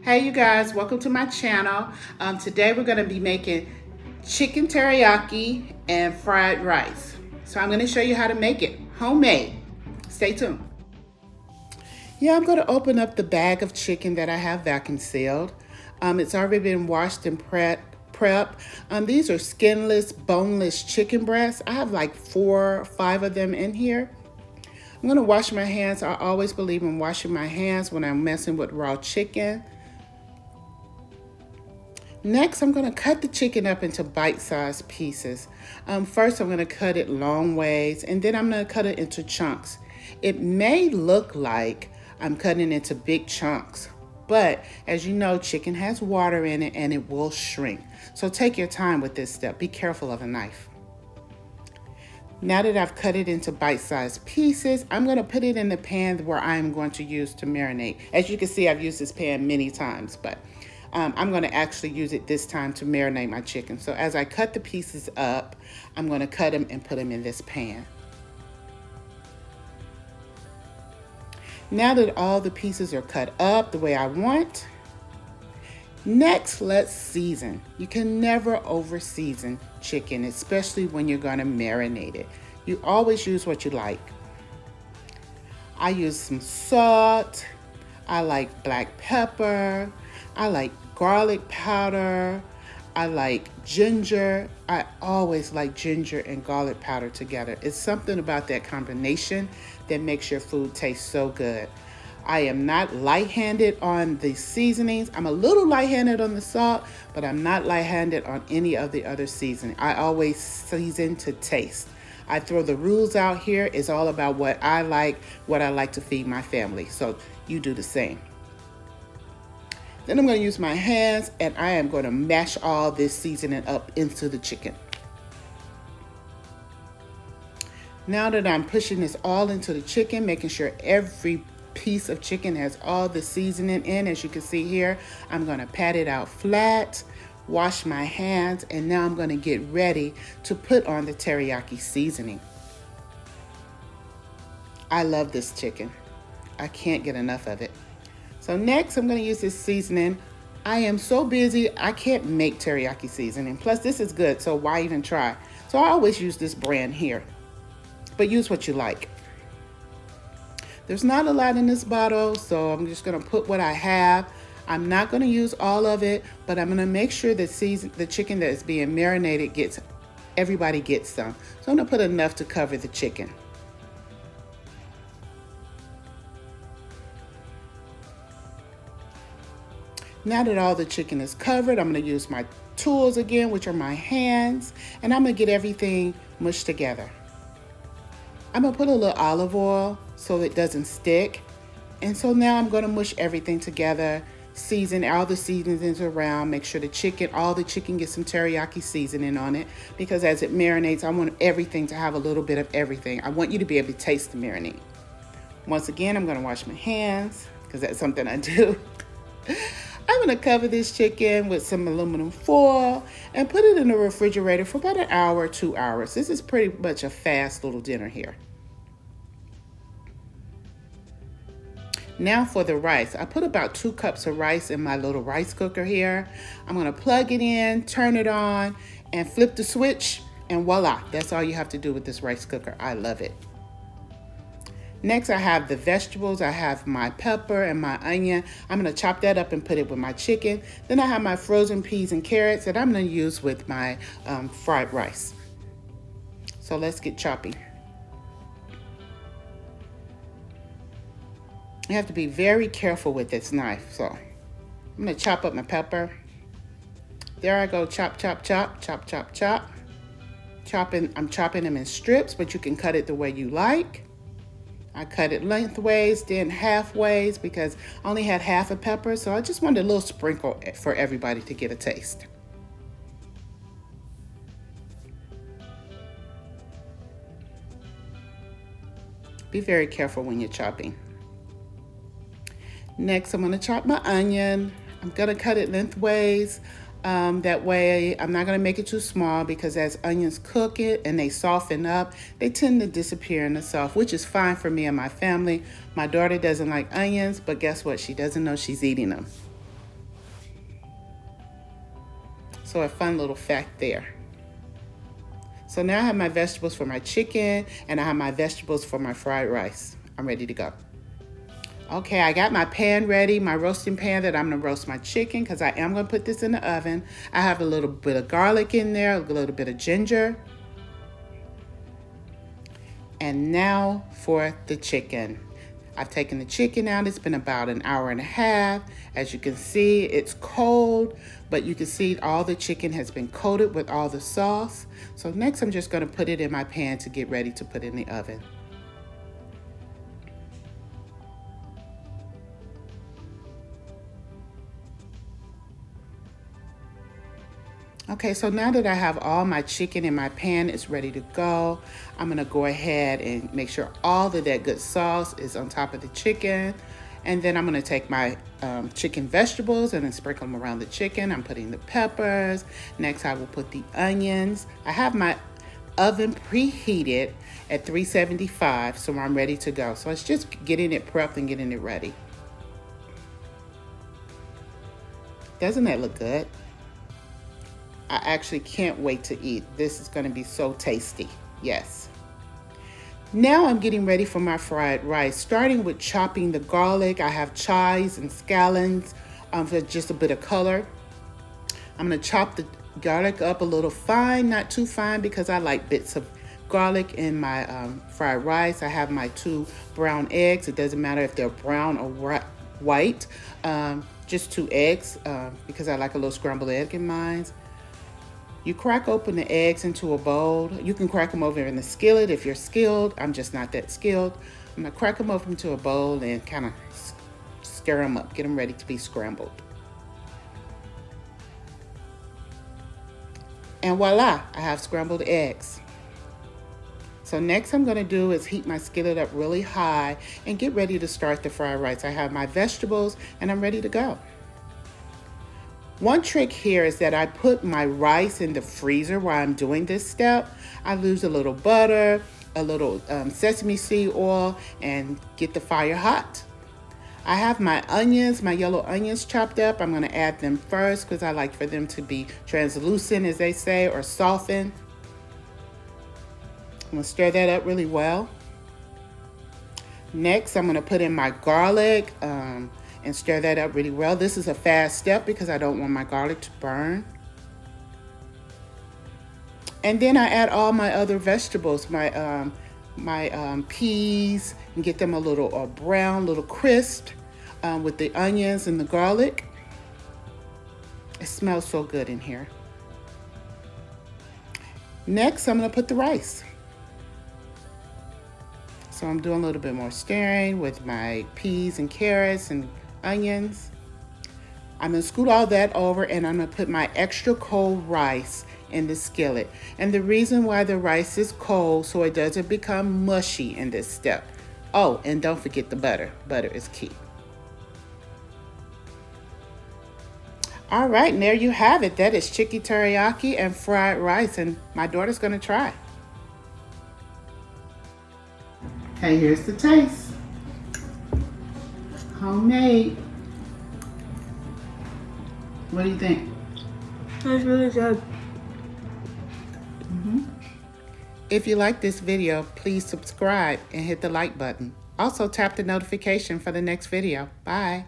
Hey you guys, welcome to my channel. Today we're going to be making chicken teriyaki and fried rice. So I'm going to show you how to make it homemade. Stay tuned. Yeah, I'm going to open up the bag of chicken that I have vacuum sealed. It's already been washed and prep. These are skinless, boneless chicken breasts. I have like 4 or 5 of them in here. I'm going to wash my hands. I always believe in washing my hands when I'm messing with raw chicken. Next, I'm going to cut the chicken up into bite-sized pieces. First, I'm going to cut it long ways, and then I'm going to cut it into chunks. It may look like I'm cutting into big chunks, but as you know, chicken has water in it and it will shrink. So take your time with this step. Be careful of a knife. Now that I've cut it into bite-sized pieces, I'm going to put it in the pan where I'm going to use to marinate. As you can see, I've used this pan many times, but I'm going to actually use it this time to marinate my chicken. So as I cut the pieces up, I'm going to cut them and put them in this pan. Now that all the pieces are cut up the way I want, next let's season. You can never over season chicken, especially when you're going to marinate it. You always use what you like. I use some salt. I like black pepper. I like garlic powder. I like ginger. I always like ginger and garlic powder together. It's something about that combination that makes your food taste so good. I am not light-handed on the seasonings. I'm a little light-handed on the salt, but I'm not light-handed on any of the other seasoning. I always season to taste. I throw the rules out here. It's all about what I like to feed my family. So you do the same. Then I'm going to use my hands and I am going to mash all this seasoning up into the chicken. Now that I'm pushing this all into the chicken, making sure every piece of chicken has all the seasoning in, as you can see here, I'm going to pat it out flat, wash my hands, and now I'm going to get ready to put on the teriyaki seasoning. I love this chicken. I can't get enough of it. So next, I'm going to use this seasoning. I am so busy, I can't make teriyaki seasoning. Plus, this is good, so why even try? So I always use this brand here, but use what you like. There's not a lot in this bottle, so I'm just going to put what I have. I'm not going to use all of it, but I'm going to make sure that the chicken that is being marinated everybody gets some. So I'm going to put enough to cover the chicken. Now that all the chicken is covered, I'm going to use my tools again, which are my hands, and I'm going to get everything mushed together. I'm going to put a little olive oil so it doesn't stick. And so now I'm going to mush everything together, season all the seasonings around, make sure all the chicken gets some teriyaki seasoning on it, because as it marinates, I want everything to have a little bit of everything. I want you to be able to taste the marinade. Once again, I'm going to wash my hands because that's something I do. I'm going to cover this chicken with some aluminum foil and put it in the refrigerator for about 1 hour, 2 hours. This is pretty much a fast little dinner here. Now for the rice. I put about 2 cups of rice in my little rice cooker here. I'm going to plug it in, turn it on, and flip the switch, and voila. That's all you have to do with this rice cooker. I love it. Next, I have the vegetables. I have my pepper and my onion. I'm going to chop that up and put it with my chicken. Then I have my frozen peas and carrots that I'm going to use with my fried rice. So let's get chopping. You have to be very careful with this knife. So I'm going to chop up my pepper. There I go. Chop, chop, chop, chop, chop, chop. I'm chopping them in strips, but you can cut it the way you like. I cut it lengthways, then halfways, because I only had half a pepper, so I just wanted a little sprinkle for everybody to get a taste. Be very careful when you're chopping. Next, I'm going to chop my onion. I'm going to cut it lengthways. That way, I'm not going to make it too small, because as onions cook it and they soften up, they tend to disappear in the sauce, which is fine for me and my family. My daughter doesn't like onions, but guess what? She doesn't know she's eating them. So a fun little fact there. So now I have my vegetables for my chicken and I have my vegetables for my fried rice. I'm ready to go. Okay, I got my pan ready, my roasting pan that I'm gonna roast my chicken because I am gonna put this in the oven. I have a little bit of garlic in there, a little bit of ginger. And now for the chicken. I've taken the chicken out. It's been about an hour and a half. As you can see, it's cold, but you can see all the chicken has been coated with all the sauce. So next I'm just gonna put it in my pan to get ready to put in the oven. Okay, so now that I have all my chicken in my pan, it's ready to go. I'm gonna go ahead and make sure all of that good sauce is on top of the chicken. And then I'm gonna take my chicken vegetables and then sprinkle them around the chicken. I'm putting the peppers. Next, I will put the onions. I have my oven preheated at 375, so I'm ready to go. So it's just getting it prepped and getting it ready. Doesn't that look good? I actually can't wait to eat. This is gonna be so tasty, yes. Now I'm getting ready for my fried rice, starting with chopping the garlic. I have chives and scallions for just a bit of color. I'm gonna chop the garlic up a little fine, not too fine because I like bits of garlic in my fried rice. I have my 2 brown eggs. It doesn't matter if they're brown or white, just 2 eggs because I like a little scrambled egg in mine. You crack open the eggs into a bowl. You can crack them over in the skillet if you're skilled. I'm just not that skilled. I'm gonna crack them open into a bowl and kind of stir them up, get them ready to be scrambled. And voila, I have scrambled eggs. So next I'm gonna do is heat my skillet up really high and get ready to start the fried rice. I have my vegetables and I'm ready to go. One trick here is that I put my rice in the freezer while I'm doing this step. I lose a little butter, a little sesame seed oil, and get the fire hot. I have my onions, my yellow onions chopped up. I'm gonna add them first because I like for them to be translucent, as they say, or soften. I'm gonna stir that up really well. Next, I'm gonna put in my garlic, and stir that up really well. This is a fast step because I don't want my garlic to burn. And then I add all my other vegetables, my peas, and get them a little brown, little crisp with the onions and the garlic. It smells so good in here. Next, I'm gonna put the rice. So I'm doing a little bit more stirring with my peas and carrots and onions. I'm gonna scoot all that over and I'm gonna put my extra cold rice in the skillet. And the reason why the rice is cold so it doesn't become mushy in this step. Oh, and don't forget the butter. Butter is key. All right, and there you have it. That is chicken teriyaki and fried rice, and my daughter's gonna try. Okay, here's the taste. Homemade. What do you think? That's really good. If you like this video, please subscribe and hit the like button. Also tap the notification for the next video. Bye.